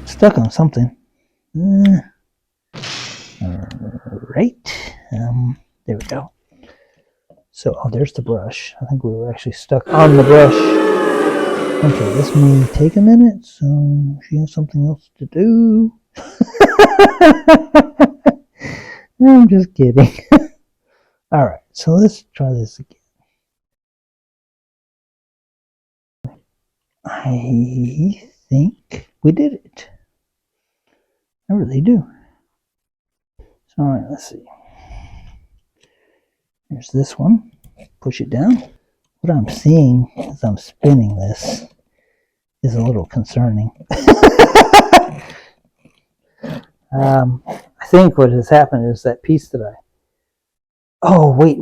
it's stuck on something. Alright, there we go. So, oh, there's the brush. I think we were actually stuck on the brush. Okay, this may take a minute, so she has something else to do. I'm just kidding. Alright, so let's try this again. I think we did it. I really do. So, alright, let's see. There's this one. Push it down. What I'm seeing as I'm spinning this is a little concerning. I think what has happened is that piece that oh, wait.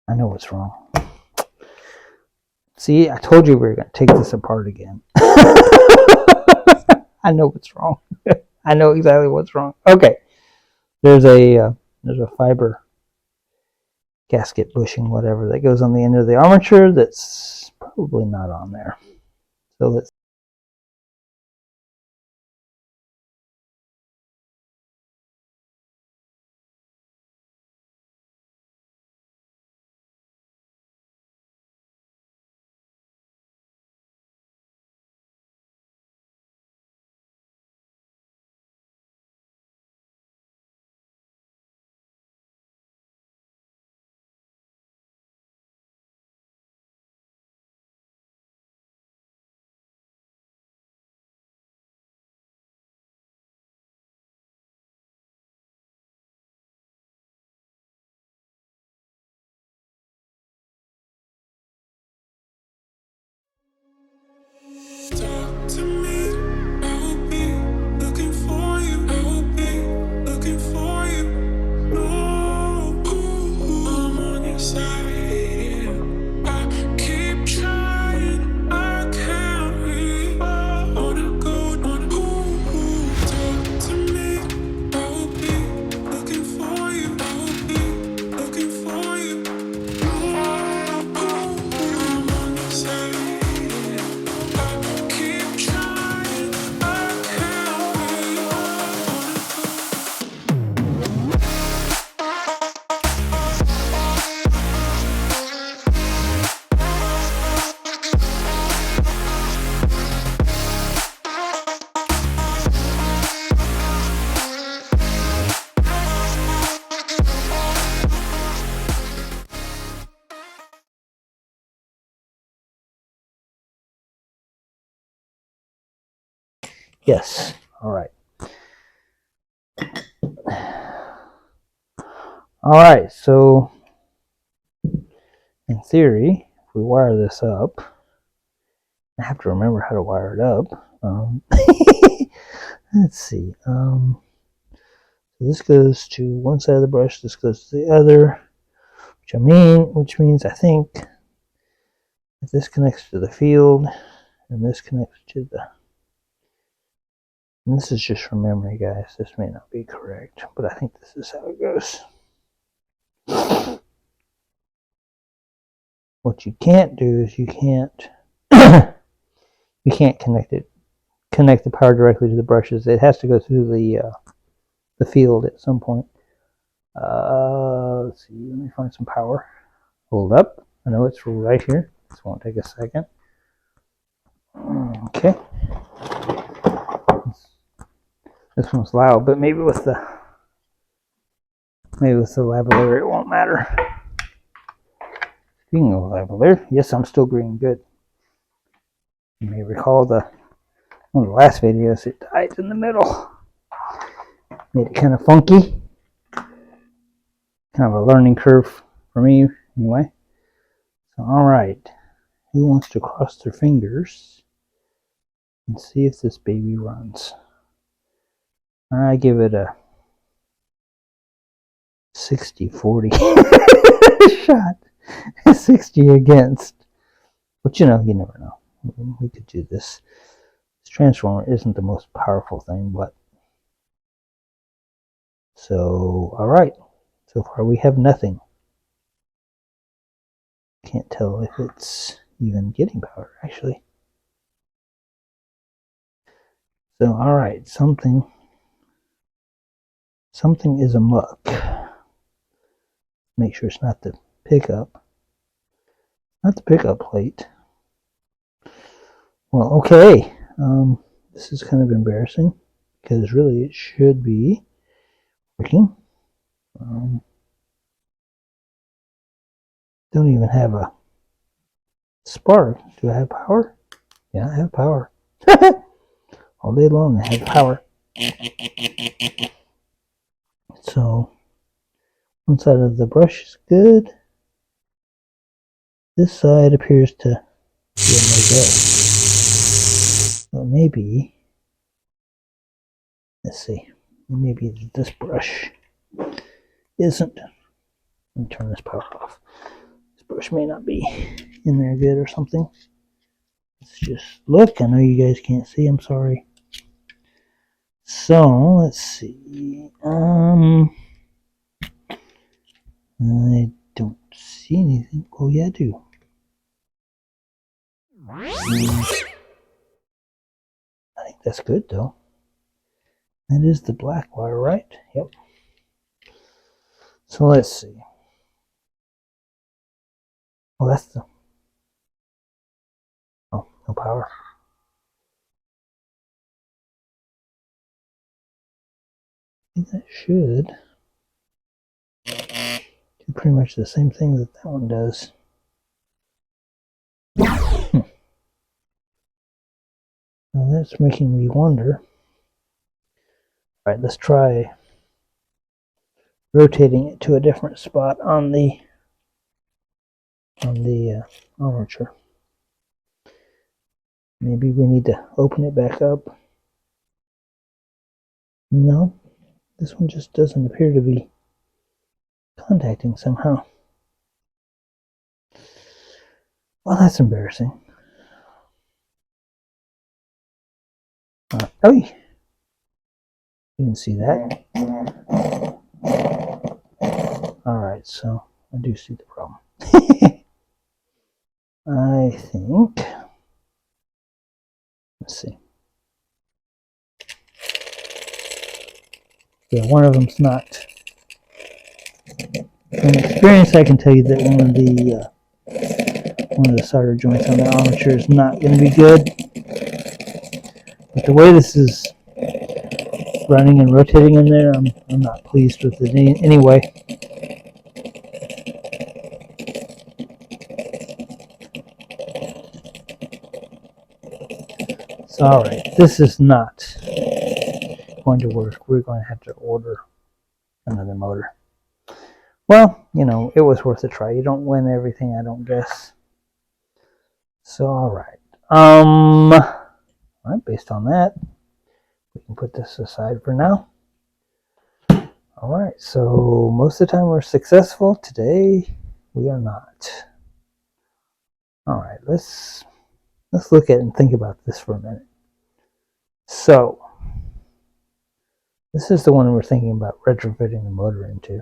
I know what's wrong. See, I told you we were going to take this apart again. I know what's wrong. I know exactly what's wrong. Okay. There's a fiber gasket bushing, whatever, that goes on the end of the armature that's probably not on there. So let's. Yes. All right. All right. So, in theory, if we wire this up, I have to remember how to wire it up. Let's see. So this goes to one side of the brush. This goes to the other. Which means I think that this connects to the field, and this connects to the. And this is just from memory, guys. This may not be correct, but I think this is how it goes. What you can't do is you can't connect the power directly to the brushes. It has to go through the field at some point. see. Let me find some power. Hold up. I know it's right here. This won't take a second. Okay. This one's loud, but maybe with the lavalier it won't matter. Speaking of lavalier, yes, I'm still green. Good. You may recall one of the last videos, it died in the middle. Made it kind of funky. Kind of a learning curve for me, anyway. So, all right. Who wants to cross their fingers and see if this baby runs? I give it a 60-40 shot. 60 against. But you never know. We could do this. This transformer isn't the most powerful thing, but so all right. So far we have nothing. Can't tell if it's even getting power actually. So all right, something is amuck. Make sure it's not the pickup. Not the pickup plate. Well, okay. This is kind of embarrassing because really it should be working. Don't even have a spark. Do I have power? Yeah, I have power. All day long I have power. So one side of the brush is good. This side appears to be a no go. So maybe, let's see, maybe this brush isn't. Let me turn this power off. This brush may not be in there good or something. Let's just look. I know you guys can't see. I'm sorry. So let's see. I don't see anything. Oh yeah, I do. I think that's good though. That is the black wire, right? Yep. So let's see. Oh, that's the. Oh, no power. I think that should do pretty much the same thing that one does. Now that's making me wonder. All right, let's try rotating it to a different spot on the armature. Maybe we need to open it back up. No, this one just doesn't appear to be contacting somehow. Well, that's embarrassing. Oh, you didn't see that. All right, so I do see the problem. I think. Let's see. Yeah, one of them's not. From experience, I can tell you that one of the solder joints on the armature is not going to be good. But the way this is running and rotating in there, I'm not pleased with it anyway. So, all right, this is not going to work. We're going to have to order another motor. Well, it was worth a try. You don't win everything, I don't guess. So, all right. All right, based on that, we can put this aside for now. All right, so most of the time we're successful. Today, we are not. All right, let's look at and think about this for a minute. So, this is the one we're thinking about retrofitting the motor into.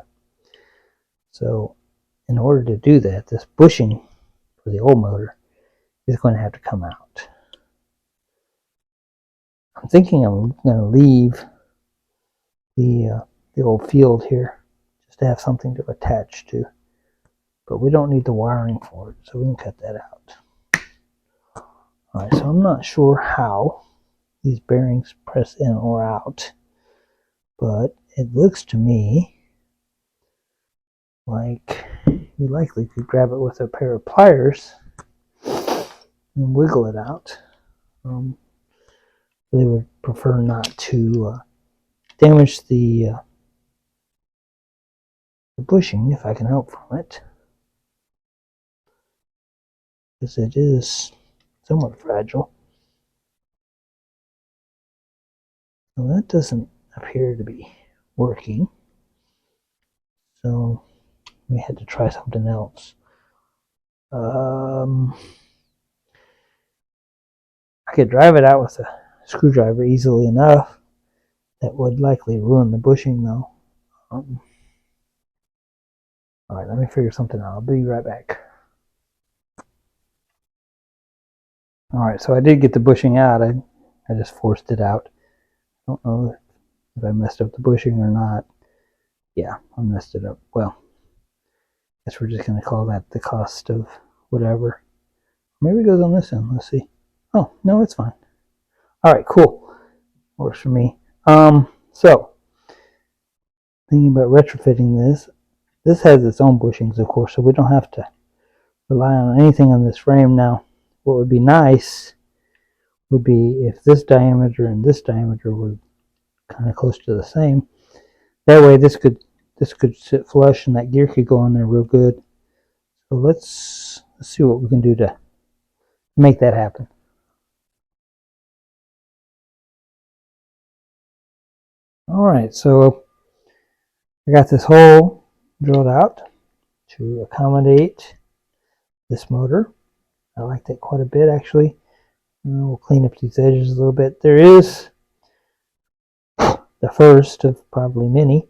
So, in order to do that, this bushing for the old motor is going to have to come out. I'm thinking I'm going to leave the old field here, to have something to attach to. But we don't need the wiring for it, so we can cut that out. Alright, so I'm not sure how these bearings press in or out, but it looks to me like you likely could grab it with a pair of pliers and wiggle it out. They would prefer not to damage the bushing if I can help from it, because it is somewhat fragile. Well, that doesn't appear to be working, so we had to try something else. I could drive it out with a screwdriver easily enough. That would likely ruin the bushing though. Alright, let me figure something out. I'll be right back. Alright, so I did get the bushing out. I just forced it out. I don't know if I messed up the bushing or not. Yeah, I messed it up. Well, I guess we're just going to call that the cost of whatever. Maybe it goes on this end. Let's see. Oh, no, it's fine. Alright, cool. Works for me. So, thinking about retrofitting this. This has its own bushings, of course, so we don't have to rely on anything on this frame. Now, what would be nice would be if this diameter and this diameter were kind of close to the same. That way this could sit flush and that gear could go on there real good. So let's see what we can do to make that happen. Alright, so I got this hole drilled out to accommodate this motor. I like that quite a bit actually. We'll clean up these edges a little bit. There is the first of probably many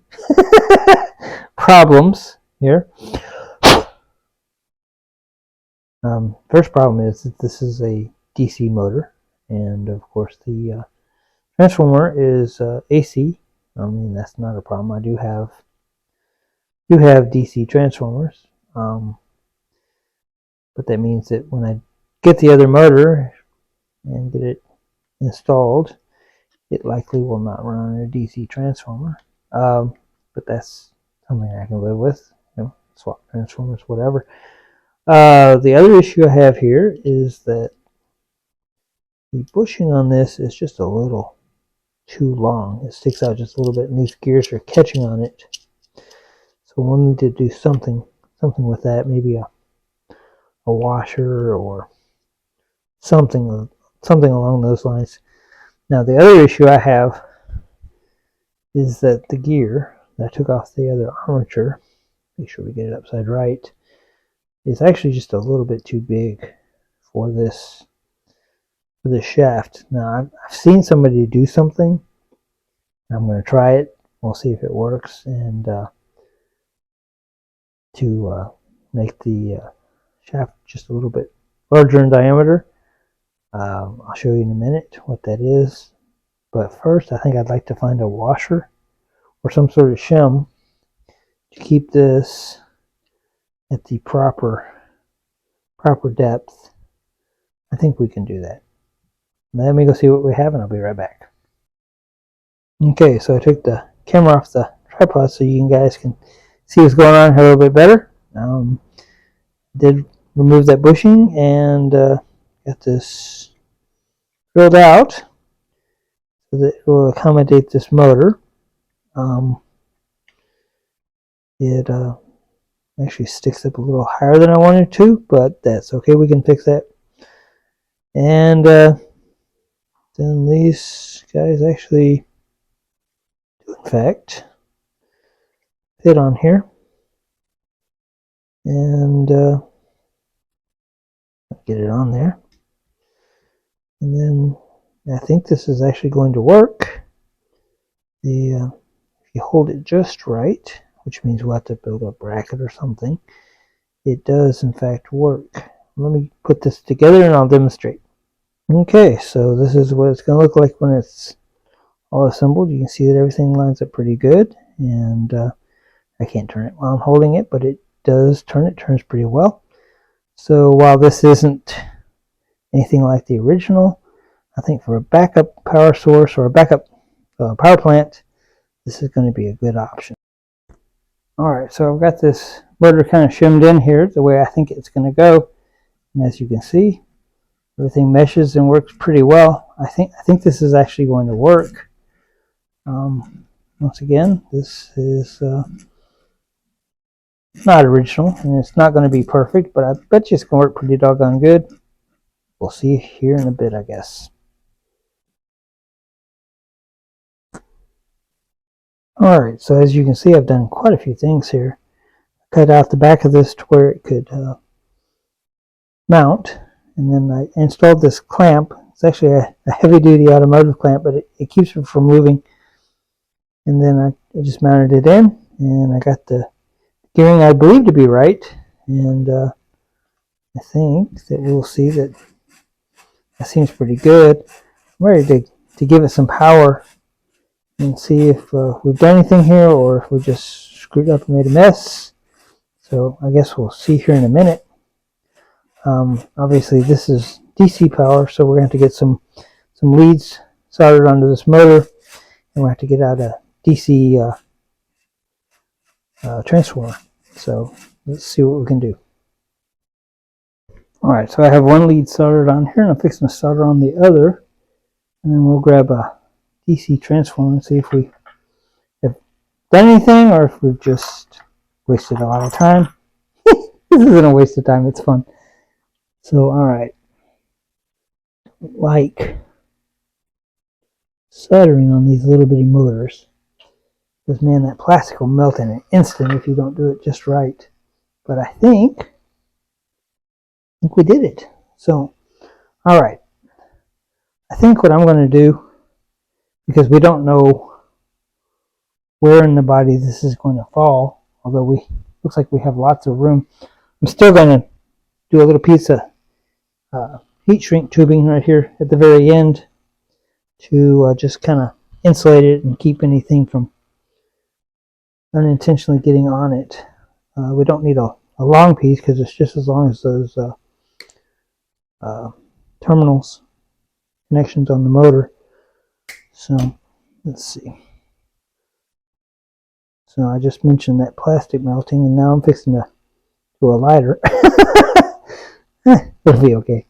problems here. First problem is that this is a DC motor, and of course the transformer is AC. I mean, that's not a problem. I do have DC transformers, but that means that when I get the other motor and get it installed, it likely will not run on a DC transformer. But that's something I can live with. You know, swap transformers, whatever. The other issue I have here is that the bushing on this is just a little too long. It sticks out just a little bit, and these gears are catching on it. So we'll need to do something with that. Maybe a washer or something along those lines. Now the other issue I have is that the gear that I took off the other armature, make sure we get it upside right, is actually just a little bit too big for this shaft. Now I've seen somebody do something. I'm going to try it. We'll see if it works, and to make the shaft just a little bit larger in diameter. I'll show you in a minute what that is. But first, I think I'd like to find a washer or some sort of shim to keep this at the proper depth. I think we can do that. Let me go see what we have, and I'll be right back. Okay, so I took the camera off the tripod so you guys can see what's going on here a little bit better. Did remove that bushing and got this drilled out so that it will accommodate this motor. It actually sticks up a little higher than I wanted to, but that's okay. We can fix that. And then these guys actually do in fact fit on here. And get it on there. And then I think this is actually going to work. If you hold it just right, which means we'll have to build a bracket or something, it does in fact work. Let me put this together and I'll demonstrate. Okay, so this is what it's going to look like when it's all assembled. You can see that everything lines up pretty good, and I can't turn it while I'm holding it, but it does turn. It turns pretty well. So while this isn't anything like the original, I think for a backup power source or a backup power plant, this is going to be a good option. Alright, so I've got this motor kind of shimmed in here the way I think it's going to go. And as you can see, everything meshes and works pretty well. I think this is actually going to work. Once again, this is not original, and it's not going to be perfect, but I bet you it's going to work pretty doggone good. We'll see here in a bit, I guess. Alright, so as you can see, I've done quite a few things here. Cut out the back of this to where it could mount, and then I installed this clamp. It's actually a heavy-duty automotive clamp, but it keeps it from moving. And then I just mounted it in, and I got the gearing I believe to be right, and I think that we'll see that seems pretty good. I'm ready to give it some power and see if we've done anything here or if we just screwed up and made a mess. So I guess we'll see here in a minute. Obviously this is DC power, so we're going to have to get some leads soldered onto this motor, and we'll have to get out a DC transformer. So let's see what we can do. Alright, so I have one lead soldered on here, and I'm fixing to solder on the other, and then we'll grab a DC transformer and see if we have done anything or if we've just wasted a lot of time. This isn't a waste of time, it's fun. So, alright, like soldering on these little bitty motors, because man, that plastic will melt in an instant if you don't do it just right. But I think we did it. So, alright, I think what I'm going to do, because we don't know where in the body this is going to fall, although looks like we have lots of room, I'm still going to do a little piece of heat shrink tubing right here at the very end to just kind of insulate it and keep anything from unintentionally getting on it. We don't need a long piece because it's just as long as those terminals connections on the motor. So let's see. So I just mentioned that plastic melting, and now I'm fixing to do a lighter. It'll be okay.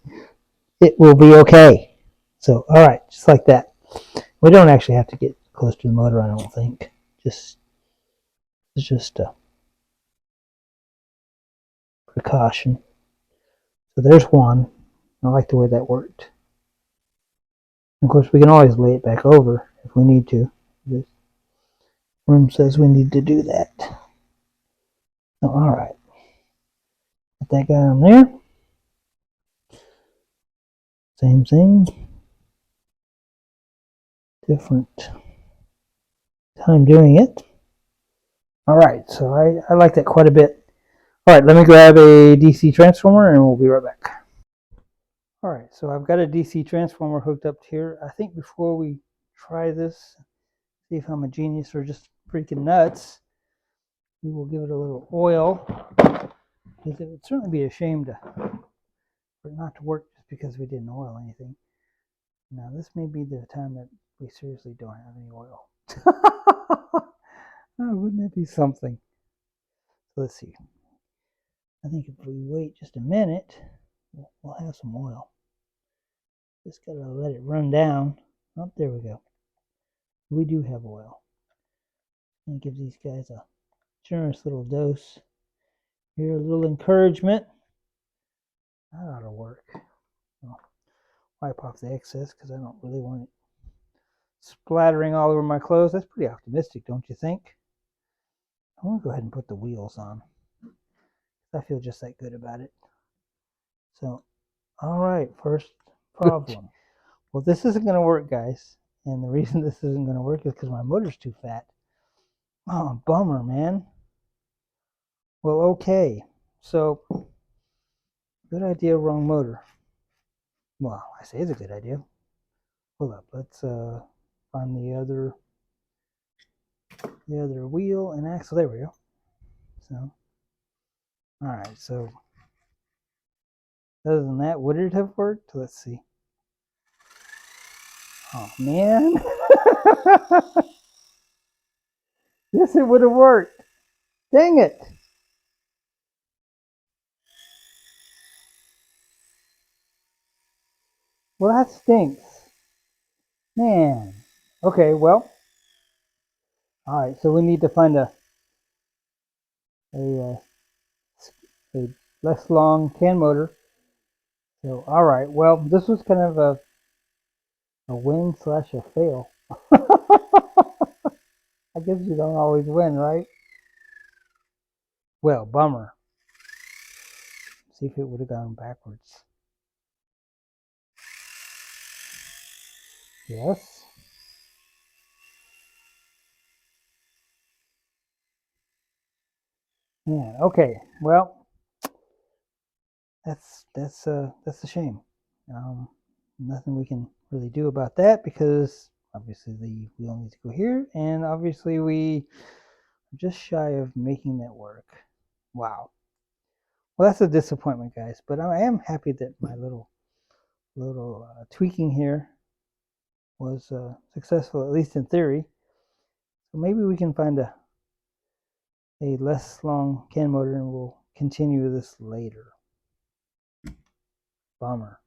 It will be okay. So, all right, just like that. We don't actually have to get close to the motor, I don't think. It's just a precaution. So there's one. I like the way that worked. Of course, we can always lay it back over if we need to. This room says we need to do that. So, all right. Put that guy on there. Same thing. Different time doing it. All right, so I like that quite a bit. All right, let me grab a DC transformer and we'll be right back. All right, so I've got a DC transformer hooked up here. I think before we try this, see if I'm a genius or just freaking nuts, we will give it a little oil, because it would certainly be a shame for it not to work just because we didn't oil anything. Now, this may be the time that we seriously don't have any oil. Oh, wouldn't that be something? So let's see. I think if we wait just a minute, we'll have some oil. Just gotta let it run down. Oh, there we go. We do have oil. And give these guys a generous little dose. Here, a little encouragement. That ought to work. I'll wipe off the excess because I don't really want it splattering all over my clothes. That's pretty optimistic, don't you think? I want to go ahead and put the wheels on. I feel just that good about it. So, all right, first problem. Well, this isn't going to work, guys. And the reason this isn't going to work is because my motor's too fat. Oh, bummer, man. Well, okay. So, good idea, wrong motor. Well, I say it's a good idea. Hold up, let's find the other wheel and axle. There we go. So, all right. So, other than that, would it have worked? Let's see. Oh man. Yes, it would have worked. Dang it. Well, that stinks. Man. Okay, well. All right, so we need to find a, a less long can motor. So, all right, well, this was kind of a win slash a fail. I guess you don't always win, right? Well, bummer. See if it would have gone backwards. Yes. Yeah. Okay. Well, that's a shame. Um, Nothing we can really do about that because obviously the wheel needs to go here, and obviously we are just shy of making that work. Wow. Well, that's a disappointment, guys. But I am happy that my little tweaking here was successful, at least in theory. So maybe we can find a less long can motor, and we'll continue this later. Bummer.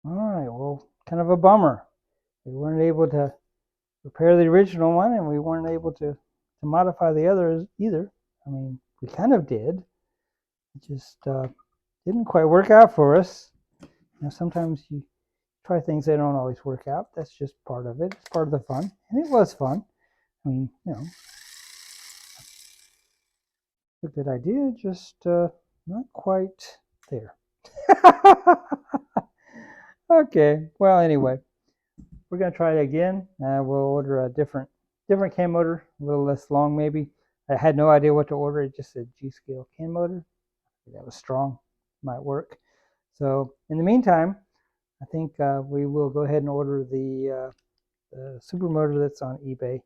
All right. Well, kind of a bummer. We weren't able to repair the original one, and we weren't able to modify the others either. I mean, we kind of did. It just didn't quite work out for us. You know, sometimes you try things that don't always work out. That's just part of it. It's part of the fun, and it was fun. I mean, you know, a good idea, just not quite there. Okay. Well, anyway, we're gonna try it again. We'll order a different can motor, a little less long maybe. I had no idea what to order. It just said G scale can motor. That was strong, might work. So in the meantime, I think we will go ahead and order the super motor that's on eBay,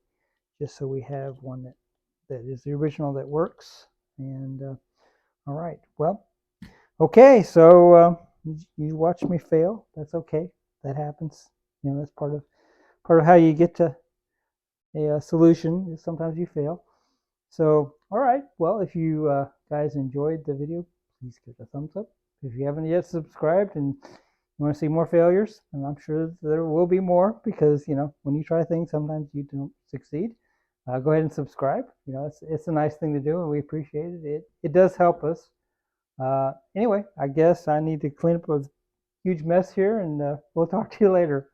just so we have one that is the original that works. And all right, well, okay. So you watch me fail. That's okay. That happens. You know, that's part of how you get to a solution. Is sometimes you fail. So, all right. Well, if you guys enjoyed the video, please give it a thumbs up. If you haven't yet subscribed and you want to see more failures, and I'm sure there will be more because, you know, when you try things, sometimes you don't succeed. Go ahead and subscribe. You know, it's a nice thing to do, and we appreciate it. It does help us. Anyway, I guess I need to clean up a huge mess here, and we'll talk to you later.